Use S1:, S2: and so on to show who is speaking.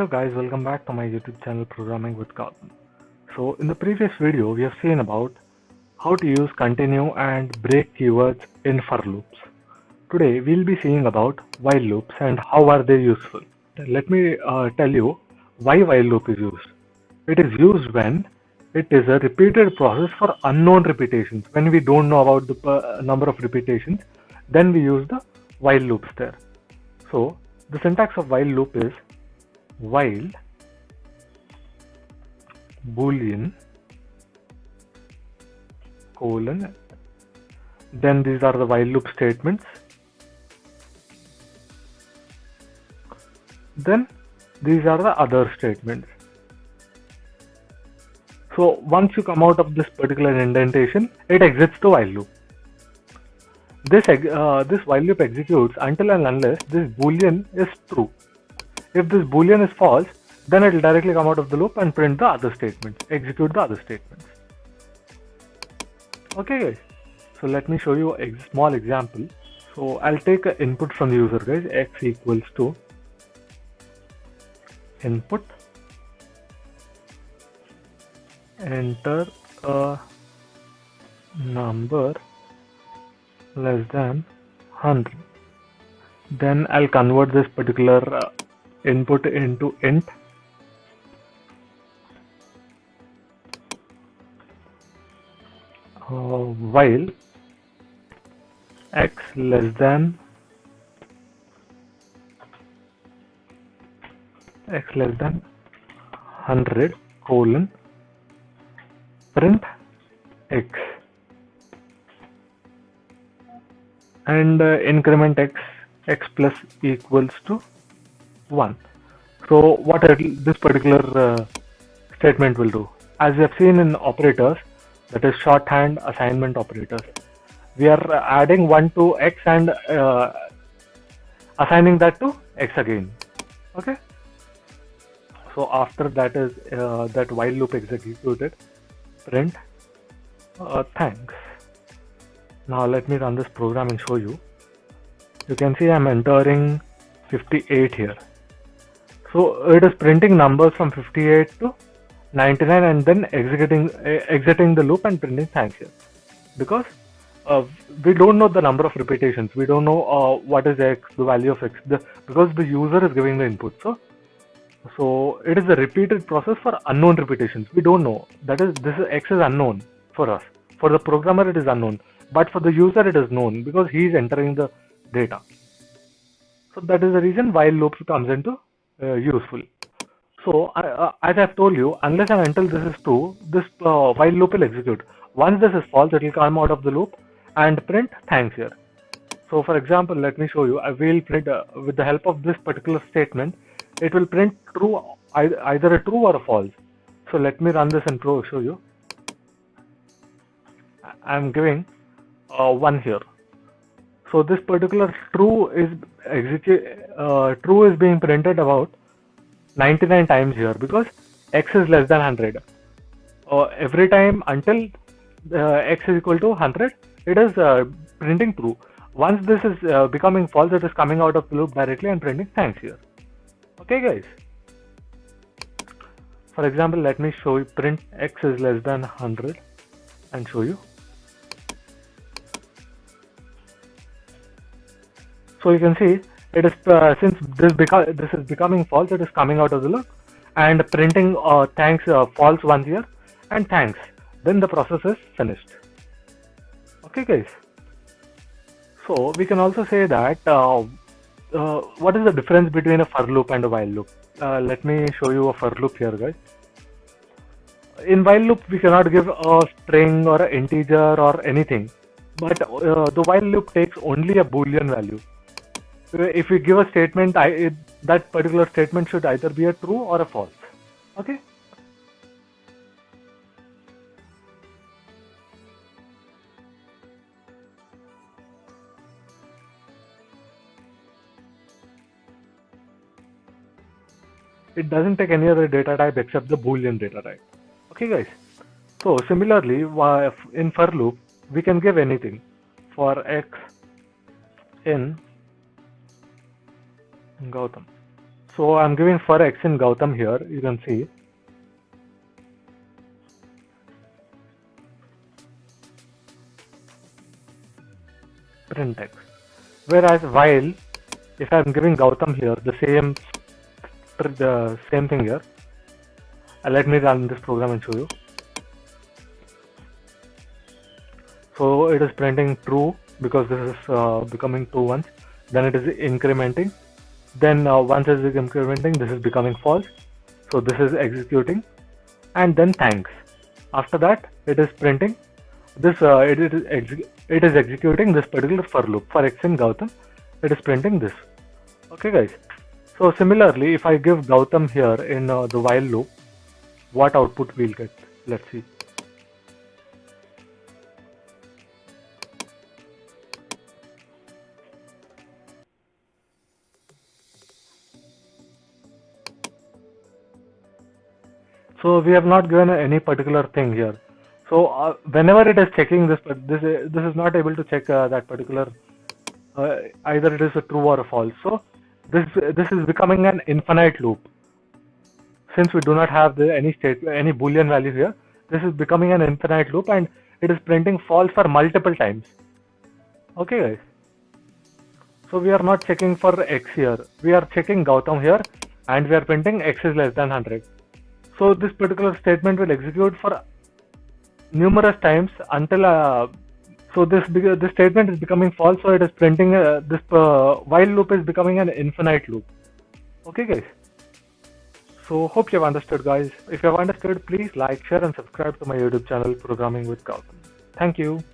S1: Hello guys, welcome back to my YouTube channel Programming with Gautam. So in the previous video, we have seen about how to use continue and break keywords in for loops. Today we'll be seeing about while loops and how are they useful. Let me tell you why while loop is used. It is used when it is a repeated process for unknown repetitions. When we don't know about the number of repetitions, then we use the while loops there. So the syntax of while loop is while boolean colon, then these are the while loop statements, then these are the other statements. So once you come out of this particular indentation, it exits the while loop. This while loop executes until and unless this boolean is true. If this boolean is false, then it will directly come out of the loop and print the other statements, execute the other statements. Okay guys, so let me show you a small example. So I'll take an input from the user guys, x equals to input, enter a number less than 100. Then I'll convert this particular input into int, while x less than 100 colon print x and increment x plus equals to 1. So what this particular statement will do, as we have seen in operators, that is shorthand assignment operators, we are adding 1 to x and assigning that to x again. Okay, so after that is that while loop executed, print thanks. Now let me run this program and show you. You can see I'm entering 58 here. So it is printing numbers from 58 to 99 and then exiting the loop and printing thanks here. Because we don't know the number of repetitions. We don't know what is x, the value of x, because the user is giving the input. So it is a repeated process for unknown repetitions. We don't know. That is, x is unknown for us. For the programmer it is unknown, but for the user it is known because he is entering the data. So that is the reason while loops comes into useful. So as I've told you, unless and until this is true, this while loop will execute. Once this is false, it will come out of the loop and print thanks here. So for example, let me show you. I will print with the help of this particular statement, it will print true, either a true or a false. So let me run this and show you. I'm giving 1 here. So this particular true is being printed about 99 times here because x is less than 100. Every time until x is equal to 100, it is printing true. Once this is becoming false, it is coming out of the loop directly and printing thanks here. Okay guys. For example, let me show you print x is less than 100 and show you. So you can see it is since this is becoming false, it is coming out of the loop and printing thanks false once here and thanks. Then the process is finished. Okay guys. So we can also say that what is the difference between a for loop and a while loop? Let me show you a for loop here guys. In while loop we cannot give a string or an integer or anything, but the while loop takes only a boolean value. If we give a statement, that particular statement should either be a true or a false. Okay. It doesn't take any other data type except the boolean data type. Okay guys. So similarly, in for loop, we can give anything. For x in Gautam. So I'm giving for x in Gautam here, you can see. Print x. Whereas while, if I'm giving Gautam here, the same thing here. Let me run this program and show you. So it is printing true because this is becoming 2 once. Then it is incrementing. Then once it is incrementing, this is becoming false. So this is executing. And then thanks. After that, it is printing. It is executing this particular for loop. For x in Gautam, it is printing this. Okay, guys. So similarly, if I give Gautam here in the while loop, what output we'll get? Let's see. So we have not given any particular thing here. So whenever it is checking this is not able to check that particular either it is a true or a false. So this is becoming an infinite loop. Since we do not have any boolean value here, this is becoming an infinite loop and it is printing false for multiple times. Okay, guys. So we are not checking for x here. We are checking Gautam here and we are printing x is less than 100. So this particular statement will execute for numerous times until so this statement is becoming false. So it is printing this while loop is becoming an infinite loop. Okay, guys. So hope you have understood, guys. If you have understood, please like, share, and subscribe to my YouTube channel, Programming with Gautam. Thank you.